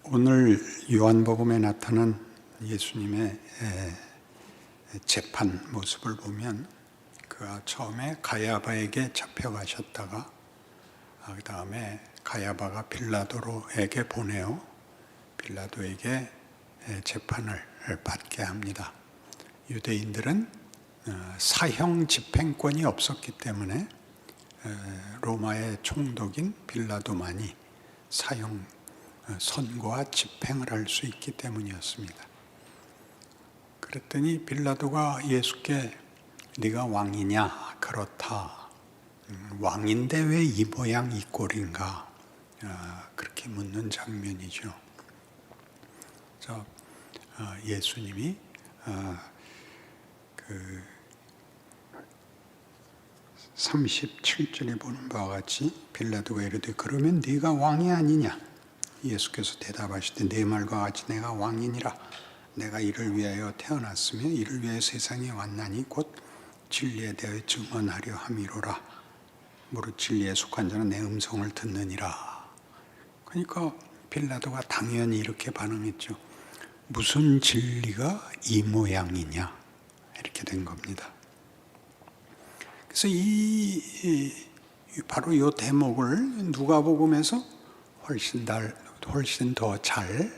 오늘 요한복음에 나타난 예수님의 재판 모습을 보면 그가 처음에 가야바에게 잡혀가셨다가 그 다음에 가야바가 빌라도에게 보내어 빌라도에게 재판을 받게 합니다. 유대인들은 사형 집행권이 없었기 때문에 로마의 총독인 빌라도만이 사형 선고와 집행을 할 수 있기 때문이었습니다. 그랬더니 빌라도가 예수께 네가 왕이냐? 그렇다. 왕인데 왜 이 모양 이 꼴인가? 그렇게 묻는 장면이죠. 그래서 예수님이 37절에 보는 바와 같이 빌라도가 이르되 그러면 네가 왕이 아니냐? 예수께서 대답하시되 내 말과 같이 내가 왕이니라. 내가 이를 위하여 태어났으며 이를 위하여 세상에 왔나니 곧 진리에 대하여 증언하려 함이로라. 무릇 진리에 속한 자는 내 음성을 듣느니라. 그러니까 빌라도가 당연히 이렇게 반응했죠. 무슨 진리가 이 모양이냐? 이렇게 된 겁니다. 그래서 바로 이 대목을 누가복음에서 훨씬 더 잘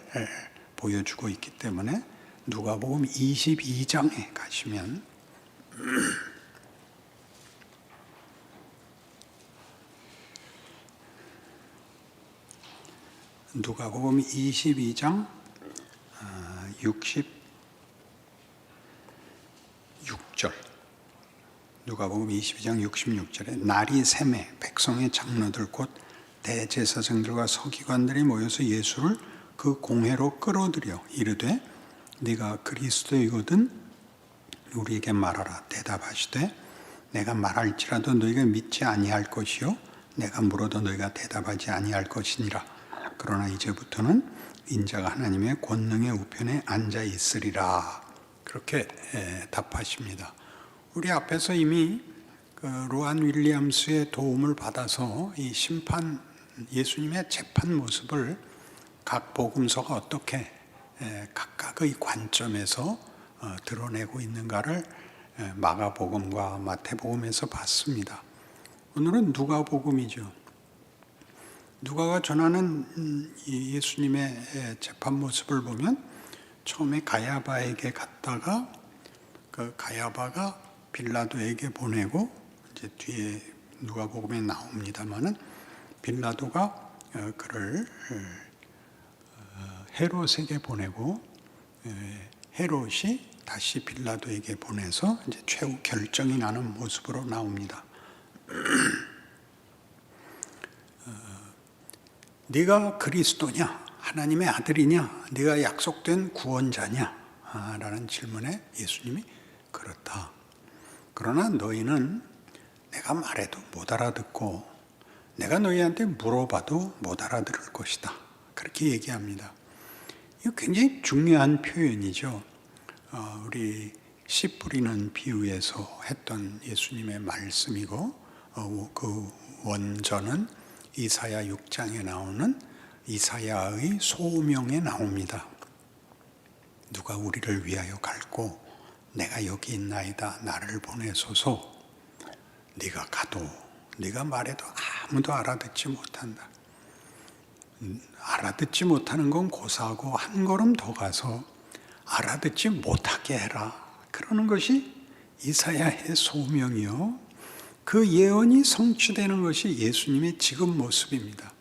보여주고 있기 때문에 누가복음 22장에 가시면 누가복음 22장 66절 누가복음 22장 66절에 날이 새매 백성의 장로들 곧 대제사장들과 서기관들이 모여서 예수를 그 공회로 끌어들여 이르되 네가 그리스도이거든 우리에게 말하라. 대답하시되 내가 말할지라도 너희가 믿지 아니할 것이요 내가 물어도 너희가 대답하지 아니할 것이니라. 그러나 이제부터는 인자가 하나님의 권능의 우편에 앉아 있으리라. 그렇게 답하십니다. 우리 앞에서 이미 로안 윌리엄스의 도움을 받아서 이 예수님의 재판 모습을 각 복음서가 어떻게 각각의 관점에서 드러내고 있는가를 마가복음과 마태복음에서 봤습니다. 오늘은 누가복음이죠. 누가가 전하는 예수님의 재판 모습을 보면 처음에 가야바에게 갔다가 그 가야바가 빌라도에게 보내고 이제 뒤에 누가복음에 나옵니다만은 빌라도가 그를 헤롯에게 보내고 헤롯이 다시 빌라도에게 보내서 이제 최후 결정이 나는 모습으로 나옵니다. 네가 그리스도냐? 하나님의 아들이냐? 네가 약속된 구원자냐? 라는 질문에 예수님이 그렇다. 그러나 너희는 내가 말해도 못 알아듣고 내가 너희한테 물어봐도 못 알아들을 것이다. 그렇게 얘기합니다. 이거 굉장히 중요한 표현이죠. 우리 씨 뿌리는 비유에서 했던 예수님의 말씀이고 그 원전은 이사야 6장에 나오는 이사야의 소명에 나옵니다. 누가 우리를 위하여 갈고 내가 여기 있나이다. 나를 보내소서. 네가 가도 네가 말해도 아무도 알아듣지 못한다. 알아듣지 못하는 건 고사하고 한 걸음 더 가서 알아듣지 못하게 해라. 그러는 것이 이사야의 소명이요. 그 예언이 성취되는 것이 예수님의 지금 모습입니다.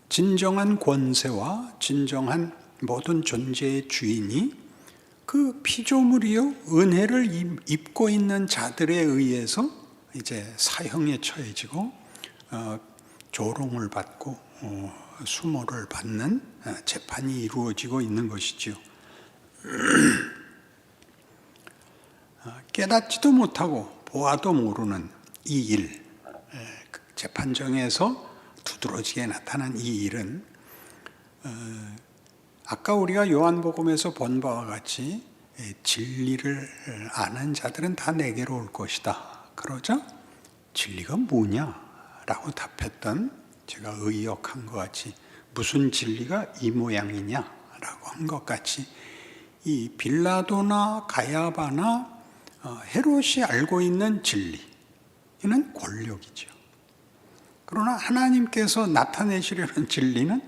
진정한 권세와 진정한 모든 존재의 주인이 그 피조물이요 은혜를 입고 있는 자들에 의해서 이제 사형에 처해지고 조롱을 받고 수모를 받는 재판이 이루어지고 있는 것이지요. 깨닫지도 못하고 보아도 모르는 이 일, 재판정에서 두드러지게 나타난 이 일은 아까 우리가 요한복음에서 본 바와 같이 진리를 아는 자들은 다 내게로 올 것이다. 그러자 진리가 뭐냐? 라고 답했던 제가 의역한 것 같이 무슨 진리가 이 모양이냐라고 한 것 같이 이 빌라도나 가야바나 헤롯이 알고 있는 진리는 권력이죠. 그러나 하나님께서 나타내시려는 진리는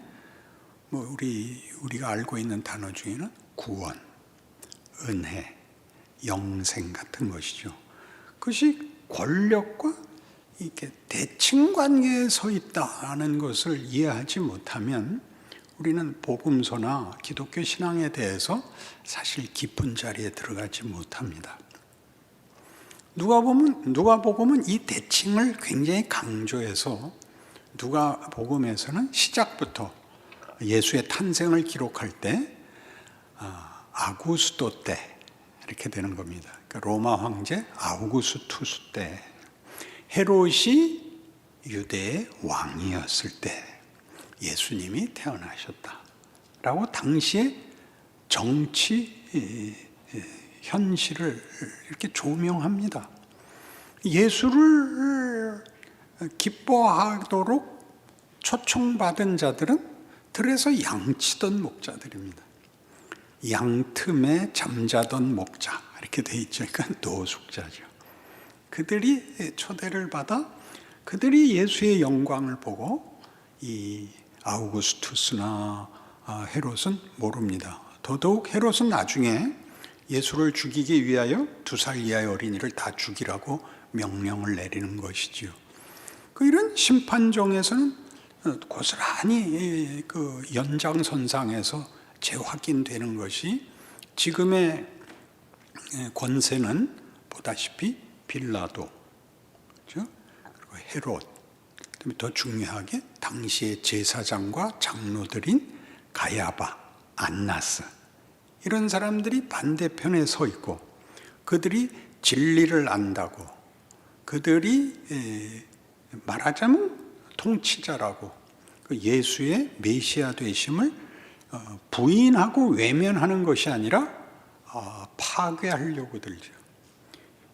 우리가 알고 있는 단어 중에는 구원, 은혜, 영생 같은 것이죠. 그것이 권력과 이렇게 대칭 관계에 서 있다는 것을 이해하지 못하면 우리는 복음서나 기독교 신앙에 대해서 사실 깊은 자리에 들어가지 못합니다. 누가복음은 이 대칭을 굉장히 강조해서 누가복음에서는 시작부터 예수의 탄생을 기록할 때 아구스도 때 이렇게 되는 겁니다. 그러니까 로마 황제 아우구스투스 때 헤롯이 유대의 왕이었을 때 예수님이 태어나셨다라고 당시의 정치 현실을 이렇게 조명합니다. 예수를 기뻐하도록 초청받은 자들은 들에서 양치던 목자들입니다. 양 틈에 잠자던 목자 이렇게 돼 있죠. 그러니까 노숙자죠. 그들이 초대를 받아 그들이 예수의 영광을 보고 이 아우구스투스나 헤롯은 모릅니다. 더더욱 헤롯은 나중에 예수를 죽이기 위하여 2살 이하의 어린이를 다 죽이라고 명령을 내리는 것이지요. 이런 심판정에서는 고스란히 그 연장선상에서 재확인되는 것이 지금의 권세는 보다시피 빌라도, 그렇죠? 그리고 헤롯, 더 중요하게 당시의 제사장과 장로들인 가야바, 안나스 이런 사람들이 반대편에 서 있고 그들이 진리를 안다고 그들이 말하자면 통치자라고 예수의 메시아 되심을 부인하고 외면하는 것이 아니라 파괴하려고 들죠.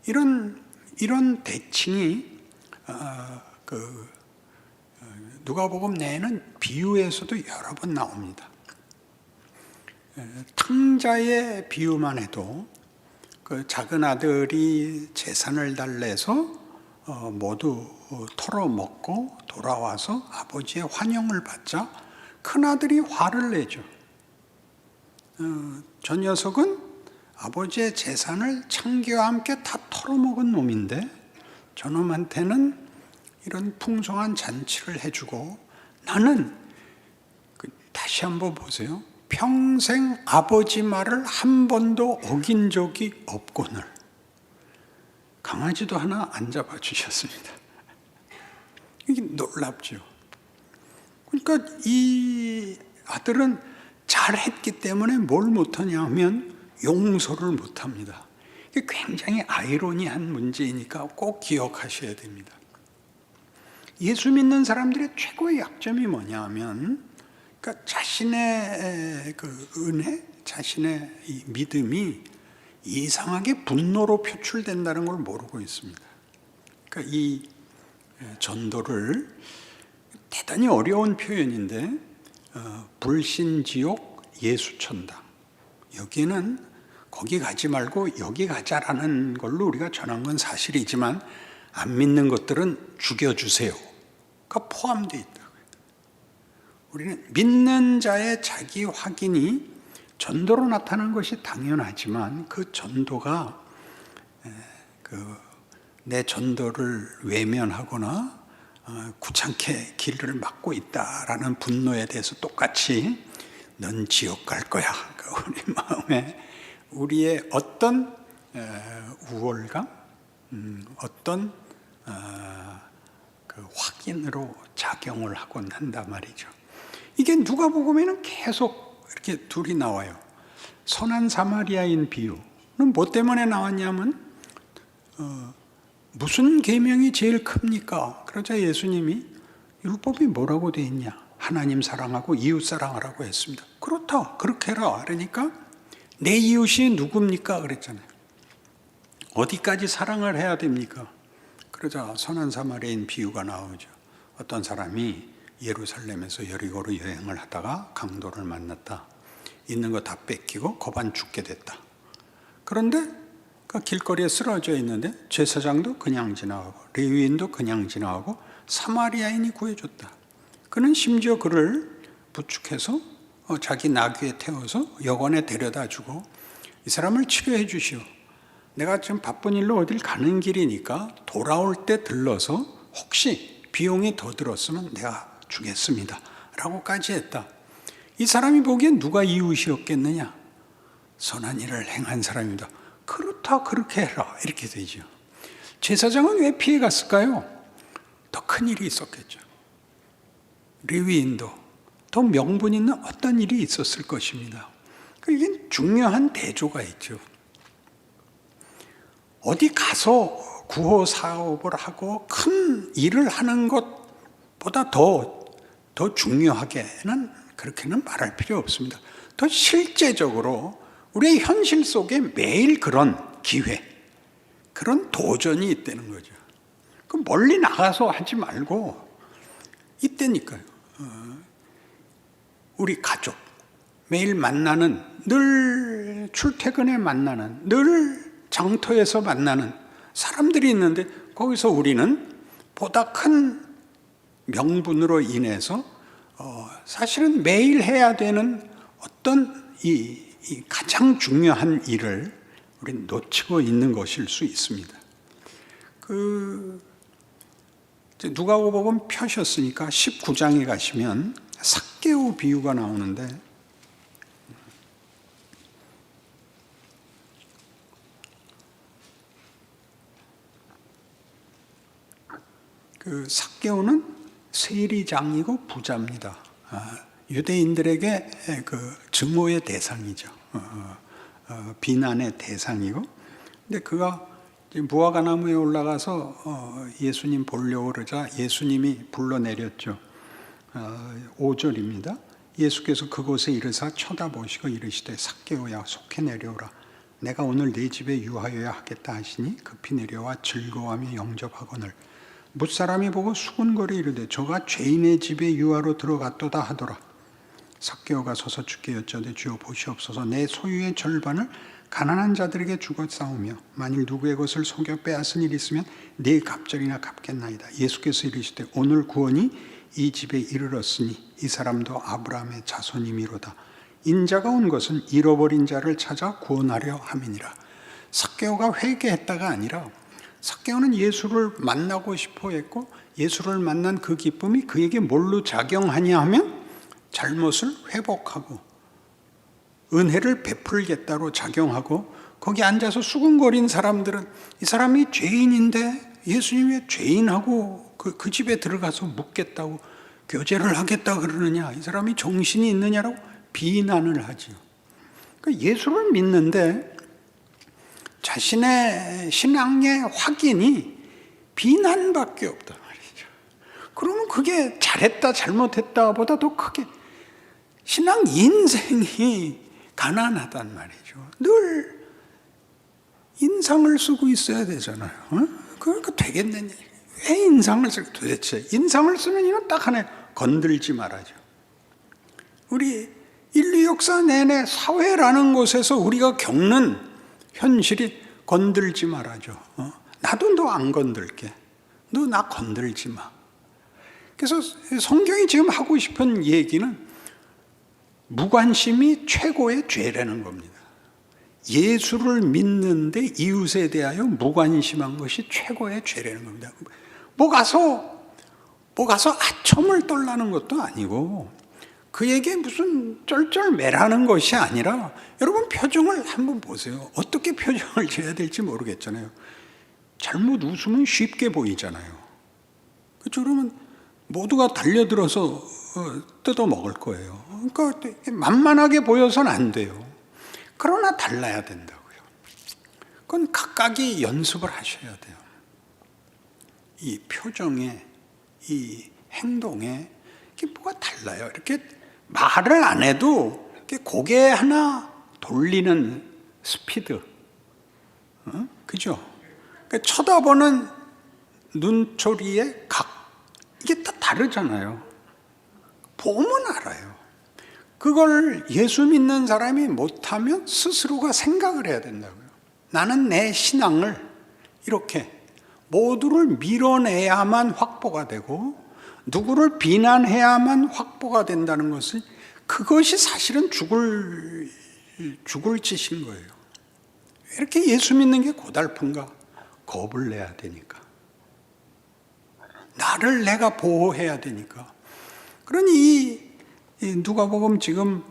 이런 대칭이 누가복음 내에는 비유에서도 여러 번 나옵니다. 탕자의 비유만 해도 그 작은 아들이 재산을 달래서 모두 털어먹고 돌아와서 아버지의 환영을 받자 큰 아들이 화를 내죠. 저 녀석은 아버지의 재산을 창기와 함께 다 털어먹은 놈인데 저놈한테는 이런 풍성한 잔치를 해주고 나는 다시 한번 보세요. 평생 아버지 말을 한 번도 어긴 적이 없거늘 강아지도 하나 안 잡아주셨습니다. 이게 놀랍죠. 그러니까 이 아들은 잘했기 때문에 뭘 못하냐 하면 용서를 못합니다. 이게 굉장히 아이러니한 문제이니까 꼭 기억하셔야 됩니다. 예수 믿는 사람들의 최고의 약점이 뭐냐 하면 그러니까 자신의 그 은혜, 자신의 이 믿음이 이상하게 분노로 표출된다는 걸 모르고 있습니다. 그러니까 이 전도를 대단히 어려운 표현인데 불신지옥 예수천당 여기는 거기 가지 말고 여기 가자라는 걸로 우리가 전한 건 사실이지만 안 믿는 것들은 죽여주세요가 포함되어 있다. 우리는 믿는 자의 자기 확인이 전도로 나타난 것이 당연하지만 그 전도가 내 전도를 외면하거나 구찮게 길을 막고 있다라는 분노에 대해서 똑같이 넌 지옥 갈 거야. 우리 마음에 우리의 어떤 우월감, 어떤 그 확인으로 작용을 하곤 한단 말이죠. 이게 누가복음에는 계속 이렇게 둘이 나와요. 선한 사마리아인 비유는 뭐 때문에 나왔냐면 무슨 계명이 제일 큽니까? 그러자 예수님이 율법이 뭐라고 돼 있냐? 하나님 사랑하고 이웃 사랑하라고 했습니다. 그렇다. 그렇게 해라. 그러니까 내 이웃이 누굽니까? 그랬잖아요. 어디까지 사랑을 해야 됩니까? 그러자 선한 사마리아인 비유가 나오죠. 어떤 사람이 예루살렘에서 여리고로 여행을 하다가 강도를 만났다. 있는 거 다 뺏기고 고반 죽게 됐다. 그런데 그 길거리에 쓰러져 있는데 제사장도 그냥 지나가고 레위인도 그냥 지나가고 사마리아인이 구해줬다. 그는 심지어 그를 부축해서 자기 나귀에 태워서 여관에 데려다 주고 이 사람을 치료해 주시오. 내가 지금 바쁜 일로 어딜 가는 길이니까 돌아올 때 들러서 혹시 비용이 더 들었으면 내가 주겠습니다. 라고까지 했다. 이 사람이 보기엔 누가 이웃이었겠느냐? 선한 일을 행한 사람입니다. 그렇다, 그렇게 해라. 이렇게 되죠. 제사장은 왜 피해 갔을까요? 더 큰 일이 있었겠죠. 레위인도 더 명분 있는 어떤 일이 있었을 것입니다. 이게 중요한 대조가 있죠. 어디 가서 구호 사업을 하고 큰 일을 하는 것보다 더 중요하게는 그렇게는 말할 필요 없습니다. 더 실제적으로 우리의 현실 속에 매일 그런 기회, 그런 도전이 있다는 거죠. 그 멀리 나가서 하지 말고 이때니까요. 우리 가족, 매일 만나는, 늘 출퇴근에 만나는, 늘 장터에서 만나는 사람들이 있는데 거기서 우리는 보다 큰 명분으로 인해서 사실은 매일 해야 되는 어떤 이 가장 중요한 일을 우리는 놓치고 있는 것일 수 있습니다. 누가복음 펴셨으니까 19장에 가시면 삭개오 비유가 나오는데 그 삭개오는 세리장이고 부자입니다. 유대인들에게 그 증오의 대상이죠. 비난의 대상이고. 근데 그가 무화과나무에 올라가서 예수님 보려고 그러자 예수님이 불러내렸죠. 5절입니다. 예수께서 그곳에 이르사 쳐다보시고 이르시되 삭개오야 속히 내려오라. 내가 오늘 네 집에 유하여야 하겠다 하시니 급히 내려와 즐거워하며 영접하거늘. 뭇사람이 보고 수군거리 이르되 저가 죄인의 집에 유하로 들어갔도다 하더라. 삭개오가 서서 주께 여쭤되 주여 보시옵소서 내 소유의 절반을 가난한 자들에게 주고 싸우며 만일 누구의 것을 속여 빼앗은 일이 있으면 네 갑절이나 갚겠나이다. 예수께서 이르시되 오늘 구원이 이 집에 이르렀으니 이 사람도 아브라함의 자손이미로다. 인자가 온 것은 잃어버린 자를 찾아 구원하려 함이니라. 삭개오가 회개했다가 아니라 삭개오는 예수를 만나고 싶어 했고 예수를 만난 그 기쁨이 그에게 뭘로 작용하냐 하면 잘못을 회복하고 은혜를 베풀겠다로 작용하고 거기 앉아서 수군거린 사람들은 이 사람이 죄인인데 예수님이 죄인하고 그 집에 들어가서 묵겠다고 교제를 하겠다 그러느냐, 이 사람이 정신이 있느냐라고 비난을 하죠. 그러니까 예수를 믿는데 자신의 신앙의 확인이 비난밖에 없단 말이죠. 그러면 그게 잘했다 잘못했다 보다 더 크게 신앙 인생이 가난하단 말이죠. 늘 인상을 쓰고 있어야 되잖아요. 그러니까 되겠느냐. 왜 인상을 쓸까? 도대체 인상을 쓰는 이유는 딱 하나, 건들지 말아죠. 우리 인류 역사 내내 사회라는 곳에서 우리가 겪는 현실이 건들지 말아줘. 나도 너 안 건들게. 너 나 건들지 마. 그래서 성경이 지금 하고 싶은 얘기는 무관심이 최고의 죄라는 겁니다. 예수를 믿는데 이웃에 대하여 무관심한 것이 최고의 죄라는 겁니다. 뭐 가서 아첨을 떨라는 것도 아니고 그에게 무슨 쩔쩔매라는 것이 아니라 여러분 표정을 한번 보세요. 어떻게 표정을 지어야 될지 모르겠잖아요. 잘못 웃으면 쉽게 보이잖아요. 그렇죠? 그러면 모두가 달려들어서 뜯어 먹을 거예요. 그러니까 만만하게 보여서는 안 돼요. 그러나 달라야 된다고요. 그건 각각이 연습을 하셔야 돼요. 이 표정에, 이 행동에 이게 뭐가 달라요. 이렇게 말을 안 해도 이렇게 고개 하나 돌리는 스피드, 그죠? 그러니까 쳐다보는 눈초리의 각, 이게 다 다르잖아요. 보면 알아요. 그걸 예수 믿는 사람이 못하면 스스로가 생각을 해야 된다고요. 나는 내 신앙을 이렇게 모두를 밀어내야만 확보가 되고 누구를 비난해야만 확보가 된다는 것을, 그것이 사실은 죽을 짓인 거예요. 왜 이렇게 예수 믿는 게 고달픈가? 겁을 내야 되니까. 나를 내가 보호해야 되니까. 그러니 이 누가복음 지금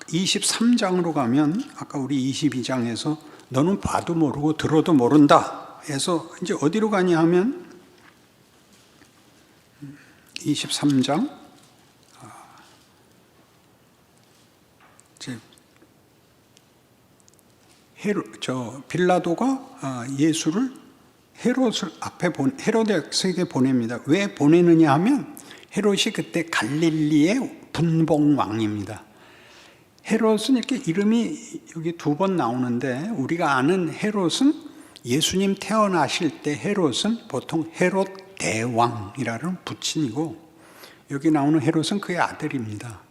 23장으로 가면 아까 우리 22장에서 너는 봐도 모르고 들어도 모른다 해서 이제 어디로 가냐 하면 23장 빌라도가 예수를 헤롯을 앞에 헤로데스에게 보냅니다. 왜 보내느냐 하면 헤롯이 그때 갈릴리의 분봉왕입니다. 헤롯은 이렇게 이름이 여기 2번 나오는데, 우리가 아는 헤롯은 예수님 태어나실 때 헤롯은 보통 헤롯 대왕이라는 부친이고, 여기 나오는 헤롯은 그의 아들입니다.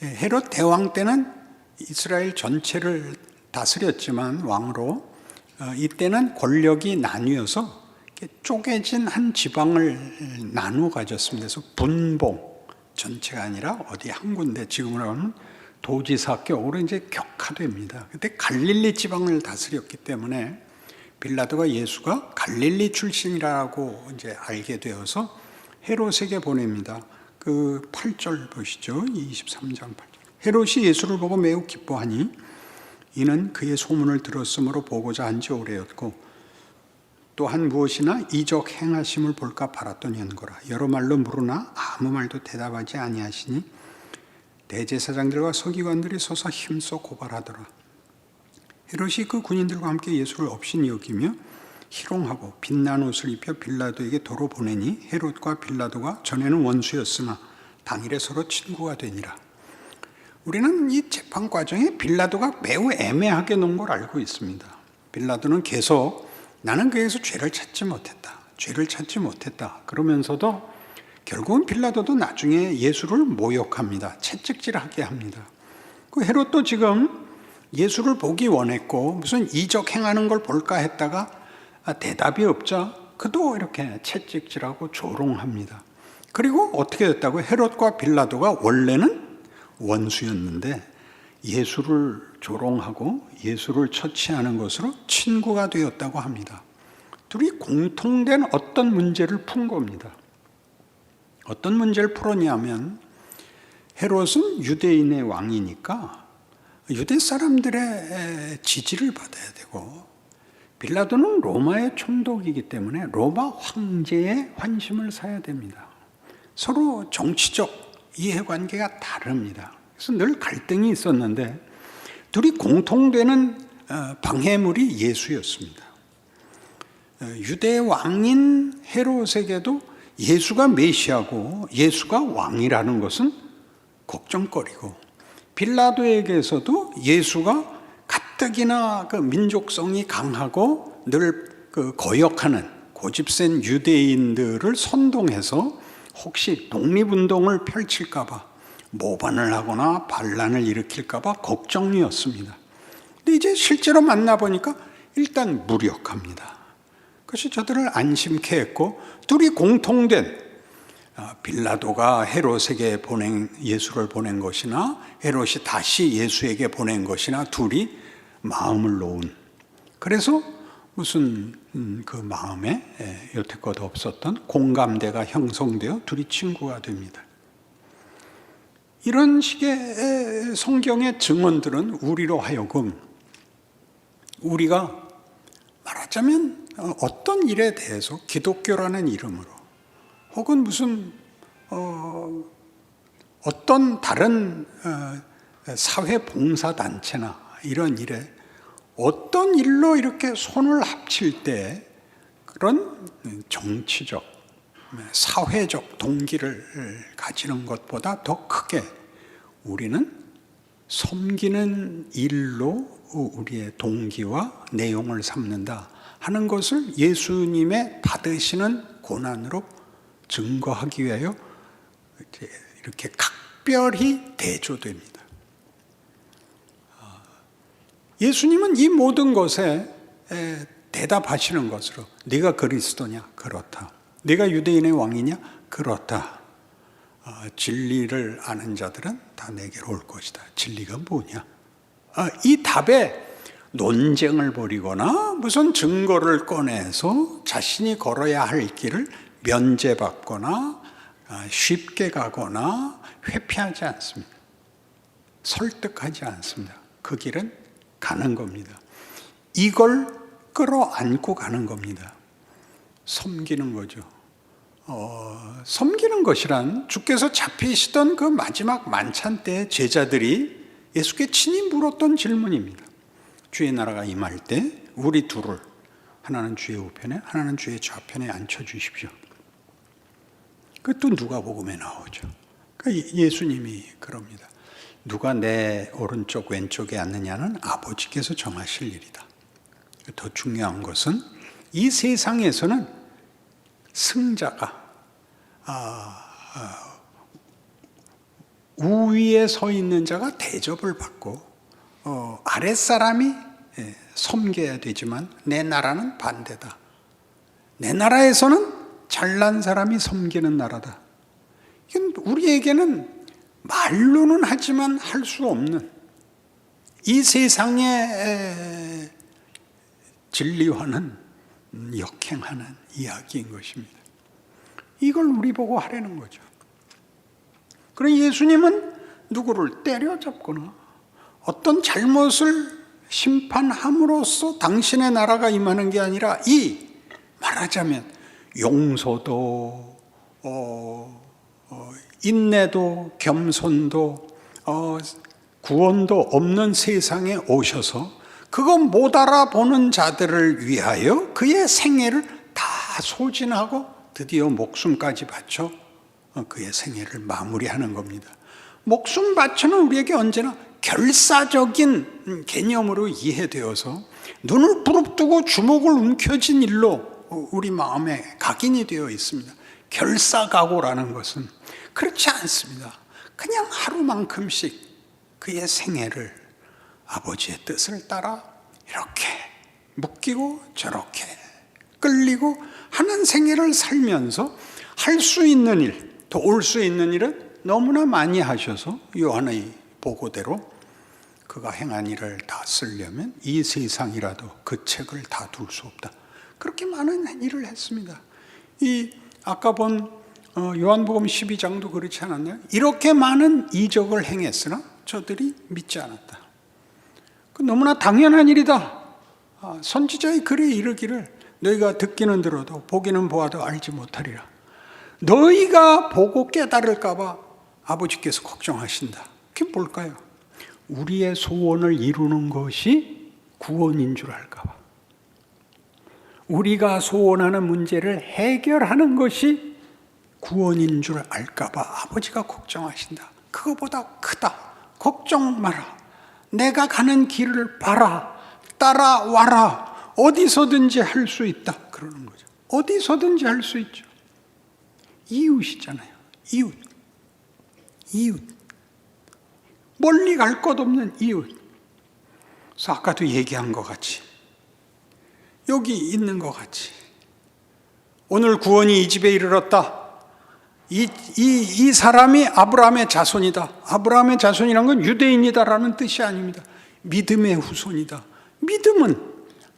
헤롯 대왕 때는 이스라엘 전체를 다스렸지만 왕으로, 이때는 권력이 나뉘어서 쪼개진 한 지방을 나누어 가졌습니다. 그래서 분봉, 전체가 아니라 어디 한 군데, 지금으로 하면 도지사격으로 이제 격화됩니다. 그때 갈릴리 지방을 다스렸기 때문에 빌라도가 예수가 갈릴리 출신이라고 이제 알게 되어서 헤롯에게 보냅니다. 그 8절 보시죠. 23장 8절. 헤롯이 예수를 보고 매우 기뻐하니 이는 그의 소문을 들었으므로 보고자 한 지 오래였고, 또한 무엇이나 이적 행하심을 볼까 바랐더니거라. 여러 말로 물으나 아무 말도 대답하지 아니하시니 대제사장들과 서기관들이 서서 힘써 고발하더라. 헤롯이 그 군인들과 함께 예수를 업신이 여기며 희롱하고 빛난 옷을 입혀 빌라도에게 도로 보내니 헤롯과 빌라도가 전에는 원수였으나 당일에 서로 친구가 되니라. 우리는 이 재판 과정에 빌라도가 매우 애매하게 놓은 걸 알고 있습니다. 빌라도는 계속 나는 그에서 죄를 찾지 못했다. 그러면서도 결국은 빌라도도 나중에 예수를 모욕합니다. 채찍질하게 합니다. 그 헤롯도 지금 예수를 보기 원했고 무슨 이적 행하는 걸 볼까 했다가 대답이 없자 그도 이렇게 채찍질하고 조롱합니다. 그리고 어떻게 됐다고요? 헤롯과 빌라도가 원래는 원수였는데 예수를 조롱하고 예수를 처치하는 것으로 친구가 되었다고 합니다. 둘이 공통된 어떤 문제를 푼 겁니다. 어떤 문제를 풀었냐면, 헤롯은 유대인의 왕이니까 유대 사람들의 지지를 받아야 되고, 빌라도는 로마의 총독이기 때문에 로마 황제의 환심을 사야 됩니다. 서로 정치적 이해관계가 다릅니다. 그래서 늘 갈등이 있었는데 둘이 공통되는 방해물이 예수였습니다. 유대 왕인 헤롯에게도 예수가 메시아고 예수가 왕이라는 것은 걱정거리고, 빌라도에게서도 예수가 가뜩이나 그 민족성이 강하고 늘 그 거역하는 고집센 유대인들을 선동해서 혹시 독립운동을 펼칠까봐, 모반을 하거나 반란을 일으킬까봐 걱정이었습니다. 근데 이제 실제로 만나보니까 일단 무력합니다. 그것이 저들을 안심케 했고, 둘이 공통된 빌라도가 헤롯에게 예수를 보낸 것이나 헤롯이 다시 예수에게 보낸 것이나 둘이 마음을 놓은, 그래서 무슨 그 마음에 여태껏 없었던 공감대가 형성되어 둘이 친구가 됩니다. 이런 식의 성경의 증언들은 우리로 하여금 우리가 말하자면 어떤 일에 대해서 기독교라는 이름으로 혹은 무슨 어떤 다른 사회봉사단체나 이런 일에 어떤 일로 이렇게 손을 합칠 때 그런 정치적, 사회적 동기를 가지는 것보다 더 크게 우리는 섬기는 일로 우리의 동기와 내용을 삼는다 하는 것을 예수님의 받으시는 고난으로 증거하기 위하여 이렇게 각별히 대조됩니다. 예수님은 이 모든 것에 대답하시는 것으로 네가 그리스도냐? 그렇다. 네가 유대인의 왕이냐? 그렇다. 진리를 아는 자들은 다 내게로 올 것이다. 진리가 뭐냐? 이 답에 논쟁을 벌이거나 무슨 증거를 꺼내서 자신이 걸어야 할 길을 면제받거나 쉽게 가거나 회피하지 않습니다. 설득하지 않습니다. 그 길은 가는 겁니다. 이걸 끌어안고 가는 겁니다. 섬기는 거죠. 섬기는 것이란 주께서 잡히시던 그 마지막 만찬 때 제자들이 예수께 친히 물었던 질문입니다. 주의 나라가 임할 때 우리 둘을 하나는 주의 우편에 하나는 주의 좌편에 앉혀주십시오. 그것도 누가복음에 나오죠. 그러니까 예수님이 그럽니다. 누가 내 오른쪽 왼쪽에 앉느냐는 아버지께서 정하실 일이다. 더 중요한 것은 이 세상에서는 승자가 우위에 서 있는 자가 대접을 받고 아랫사람이 섬겨야 되지만 내 나라는 반대다. 내 나라에서는 잘난 사람이 섬기는 나라다. 이건 우리에게는 말로는 하지만 할 수 없는 이 세상의 진리와는 역행하는 이야기인 것입니다. 이걸 우리 보고 하라는 거죠. 그럼 예수님은 누구를 때려잡거나 어떤 잘못을 심판함으로써 당신의 나라가 임하는 게 아니라 말하자면 용서도 인내도 겸손도 구원도 없는 세상에 오셔서 그거 못 알아보는 자들을 위하여 그의 생애를 다 소진하고 드디어 목숨까지 바쳐 그의 생애를 마무리하는 겁니다. 목숨 바쳐는 우리에게 언제나 결사적인 개념으로 이해되어서 눈을 부릅뜨고 주먹을 움켜쥔 일로 우리 마음에 각인이 되어 있습니다. 결사각오라는 것은 그렇지 않습니다. 그냥 하루만큼씩 그의 생애를 아버지의 뜻을 따라 이렇게 묶이고 저렇게 끌리고 하는 생애를 살면서 할 수 있는 일, 도울 수 있는 일은 너무나 많이 하셔서 요한의 보고대로 그가 행한 일을 다 쓰려면 이 세상이라도 그 책을 다 둘 수 없다. 그렇게 많은 일을 했습니다. 아까 본 요한복음 12장도 그렇지 않았나요? 이렇게 많은 이적을 행했으나 저들이 믿지 않았다. 너무나 당연한 일이다. 선지자의 글에 이르기를 너희가 듣기는 들어도 보기는 보아도 알지 못하리라. 너희가 보고 깨달을까 봐 아버지께서 걱정하신다. 그게 뭘까요? 우리의 소원을 이루는 것이 구원인 줄 알까 봐. 우리가 소원하는 문제를 해결하는 것이 구원인 줄 알까 봐 아버지가 걱정하신다. 그거보다 크다. 걱정 마라. 내가 가는 길을 봐라. 따라와라. 어디서든지 할 수 있다. 그러는 거죠. 어디서든지 할 수 있죠. 이웃이잖아요. 이웃. 멀리 갈 것 없는 이웃. 그래서 아까도 얘기한 것 같이 여기 있는 것 같이 오늘 구원이 이 집에 이르렀다. 이 사람이 아브라함의 자손이다. 아브라함의 자손이란 건 유대인이다라는 뜻이 아닙니다. 믿음의 후손이다. 믿음은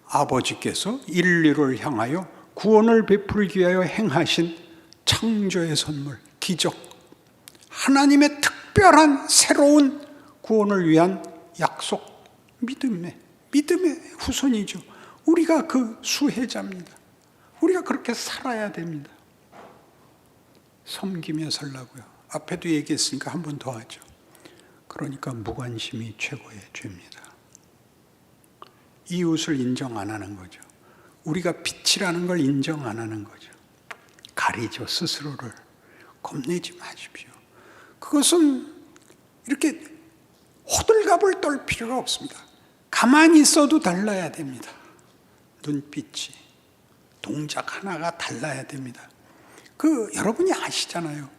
아버지께서 인류를 향하여 구원을 베풀기 위하여 행하신 창조의 선물, 기적, 하나님의 특별한 새로운 구원을 위한 약속, 믿음의 후손이죠. 우리가 그 수혜자입니다. 우리가 그렇게 살아야 됩니다. 섬기며 살라고요. 앞에도 얘기했으니까 한 번 더 하죠. 그러니까 무관심이 최고의 죄입니다. 이웃을 인정 안 하는 거죠. 우리가 빛이라는 걸 인정 안 하는 거죠. 가리죠. 스스로를. 겁내지 마십시오. 그것은 이렇게 호들갑을 떨 필요가 없습니다. 가만히 있어도 달라야 됩니다. 눈빛이, 동작 하나가 달라야 됩니다. 여러분이 아시잖아요.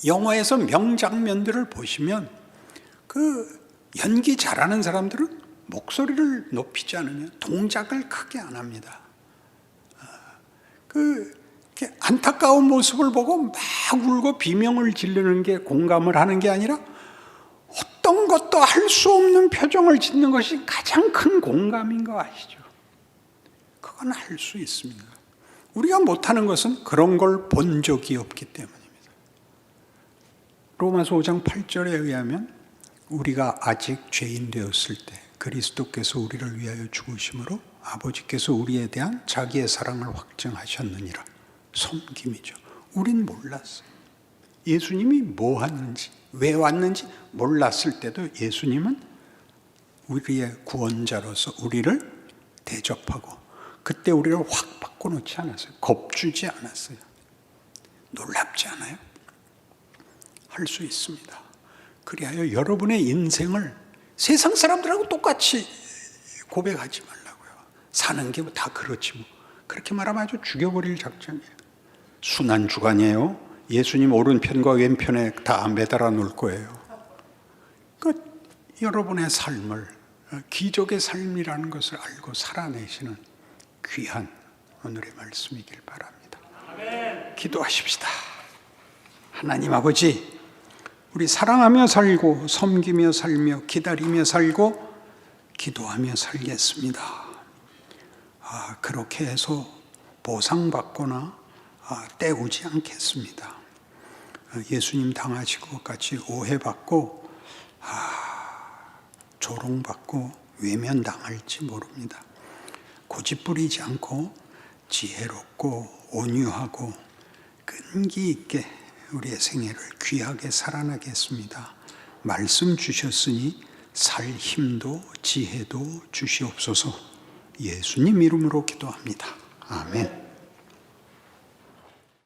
영화에서 명장면들을 보시면 그 연기 잘하는 사람들은 목소리를 높이지 않으면 동작을 크게 안 합니다. 그 안타까운 모습을 보고 막 울고 비명을 지르는 게 공감을 하는 게 아니라 어떤 것도 할 수 없는 표정을 짓는 것이 가장 큰 공감인 거 아시죠? 그건 할 수 있습니다. 우리가 못하는 것은 그런 걸 본 적이 없기 때문입니다. 로마서 5장 8절에 의하면 우리가 아직 죄인 되었을 때 그리스도께서 우리를 위하여 죽으심으로 아버지께서 우리에 대한 자기의 사랑을 확증하셨느니라. 섬김이죠. 우린 몰랐어요. 예수님이 뭐 하는지, 왜 왔는지 몰랐을 때도 예수님은 우리의 구원자로서 우리를 대접하고 그때 우리를 확 바꿔놓지 않았어요. 겁주지 않았어요. 놀랍지 않아요? 할 수 있습니다. 그리하여 여러분의 인생을 세상 사람들하고 똑같이 고백하지 말라고요. 사는 게 다 그렇지 뭐. 그렇게 말하면 아주 죽여버릴 작전이에요. 순환주간이에요. 예수님 오른편과 왼편에 다 매달아 놓을 거예요. 여러분의 삶을 기적의 삶이라는 것을 알고 살아내시는 귀한 오늘의 말씀이길 바랍니다. 기도하십시다. 하나님 아버지, 우리 사랑하며 살고 섬기며 살며 기다리며 살고 기도하며 살겠습니다. 그렇게 해서 보상받거나 때우지 않겠습니다. 예수님 당하신 것 같이 오해받고 조롱받고 외면당할지 모릅니다. 고집부리지 않고 지혜롭고 온유하고 끈기 있게 우리의 생애를 귀하게 살아나겠습니다. 말씀 주셨으니 살 힘도 지혜도 주시옵소서. 예수님 이름으로 기도합니다. 아멘.